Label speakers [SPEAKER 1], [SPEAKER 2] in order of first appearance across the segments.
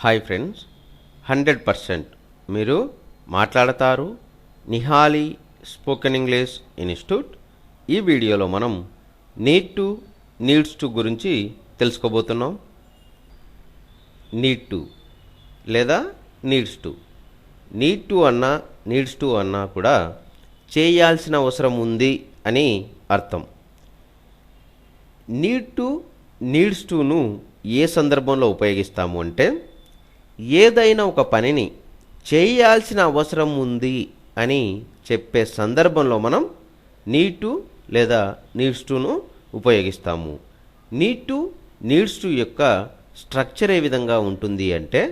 [SPEAKER 1] Hi friends, 100% మీరు మాట్లాడతారు. Nihali spoken English institute. ఈ వీడియోలో మనం నీడ్ టు, నీడ్స్ టు గురించి తెలుసుకోబోతున్నాం. నీడ్ టు లేదా నీడ్స్ టు. నీడ్ టు అన్నా నీడ్స్ టు అన్నా కూడా చేయాల్సిన అవసరం ఉంది అని అర్థం. నీడ్ టు, నీడ్స్ టును ఏ సందర్భంలో ఉపయోగిస్తాము అంటే, ఏదైనా ఒక పనిని చేయాల్సిన అవసరం ఉంది అని చెప్పే సందర్భంలో మనం నీడ్ టు లేదా నీడ్స్ టును ఉపయోగిస్తాము. నీడ్ టు, నీడ్స్ టు యొక్క స్ట్రక్చర్ ఏ విధంగా ఉంటుంది అంటే,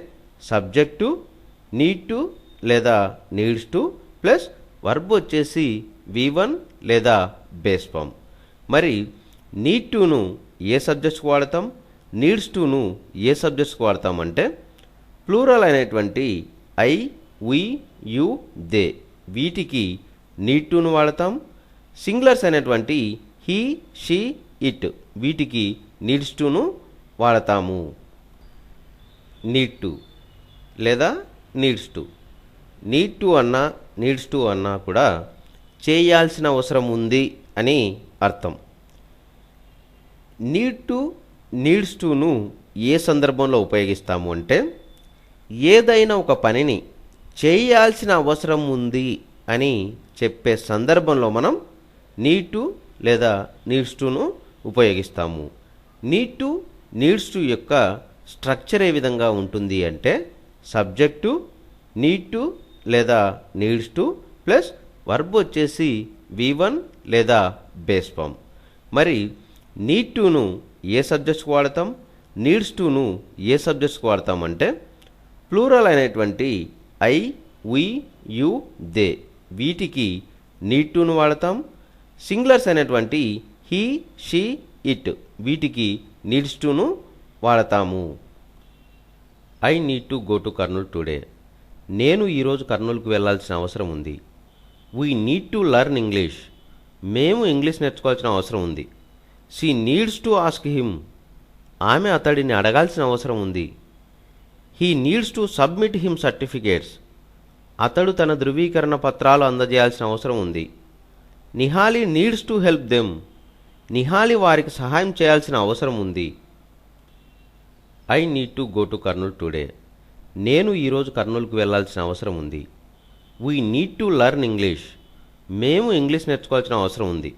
[SPEAKER 1] సబ్జెక్టు నీడ్ టు లేదా నీడ్స్ టు ప్లస్ వర్బ్ వచ్చేసి V1 లేదా బేస్ ఫామ్. మరి నీడ్ టును ఏ సబ్జెక్ట్స్కి వాడతాం, నీడ్స్ టును ఏ సబ్జెక్ట్స్కి వాడతాం అంటే, ప్లూరల్ అయినటువంటి ఐ, వి, యు, దే వీటికి నీడ్ టును వాడతాం. సింగులర్స్ అయినటువంటి హీ, షీ, ఇట్ వీటికి నీడ్స్ టును వాడతాము. నీడ్ టు లేదా నీడ్స్ టు. నీడ్ టు అన్నా నీడ్స్ టు అన్నా కూడా చేయాల్సిన అవసరం ఉంది అని అర్థం. నీడ్ టు, నీడ్స్ టును ఏ సందర్భంలో ఉపయోగిస్తాము అంటే, ఏదైనా ఒక పనిని చేయాల్సిన అవసరం ఉంది అని చెప్పే సందర్భంలో మనం నీడ్ టు లేదా నీడ్స్ టును ఉపయోగిస్తాము. నీడ్ టు, నీడ్స్ టు యొక్క స్ట్రక్చర్ ఏ విధంగా ఉంటుంది అంటే, సబ్జెక్టు నీడ్ టు లేదా నీడ్స్ టు ప్లస్ వర్బ్ వచ్చేసి V1 లేదా బేస్ ఫామ్. మరి నీడ్ టును ఏ సబ్జెక్ట్స్కి వాడతాం, నీడ్స్ టును ఏ సబ్జెక్ట్స్కి వాడతాం అంటే, ప్లూరల్ అయినటువంటి ఐ, వి, యు, దే వీటికి నీడ్ టును వాడతాం. సింగులర్స్ అయినటువంటి హీ, షీ, ఇట్ వీటికి నీడ్స్ టును వాడతాము. I need to go to Kurnool today. నేను ఈరోజు కర్నూలుకు వెళ్ళాల్సిన అవసరం ఉంది. We need to learn English. మేము ఇంగ్లీష్ నేర్చుకోవాల్సిన అవసరం ఉంది. She needs to ask him. ఆమె అతడిని అడగాల్సిన అవసరం ఉంది. He needs to submit him certificates. అతడు తన ధృవీకరణ పత్రాలు అందజేయాల్సిన అవసరం ఉంది. Nihali needs to help them. Nihali వారికి సహాయం చేయాల్సిన అవసరం ఉంది. I need to go to Kurnool today. నేను ఈరోజు కర్నూలుకు వెళ్ళాల్సిన అవసరం ఉంది. We need to learn English. మేము ఇంగ్లీష్ నేర్చుకోవాల్సిన అవసరం ఉంది.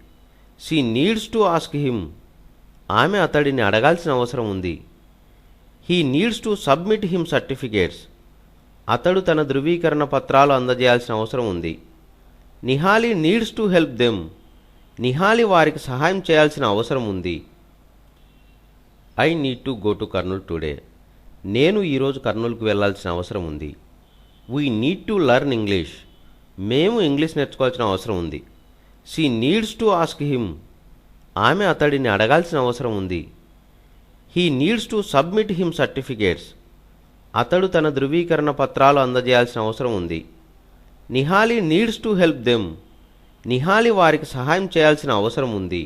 [SPEAKER 1] She needs to ask him. ఆమె అతడిని అడగాల్సిన అవసరం ఉంది. He needs to submit him certificates. అతడు తన ధృవీకరణ పత్రాలు అందజేయాల్సిన అవసరం ఉంది. Nihali needs to help them. Nihali వారికి సహాయం చేయాల్సిన అవసరం ఉంది. I need to go to Kurnool today. నేను ఈరోజు కర్నూలుకు వెళ్ళాల్సిన అవసరం ఉంది. We need to learn English. మేము ఇంగ్లీష్ నేర్చుకోవాల్సిన అవసరం ఉంది. She needs to ask him. ఆమె అతడిని అడగాల్సిన అవసరం ఉంది. He needs to submit him certificates. అతడు తన ధృవీకరణ పత్రాలు అందజేయాల్సిన అవసరం ఉంది. Nihali needs to help them. Nihali వారికి సహాయం చేయాల్సిన అవసరం ఉంది.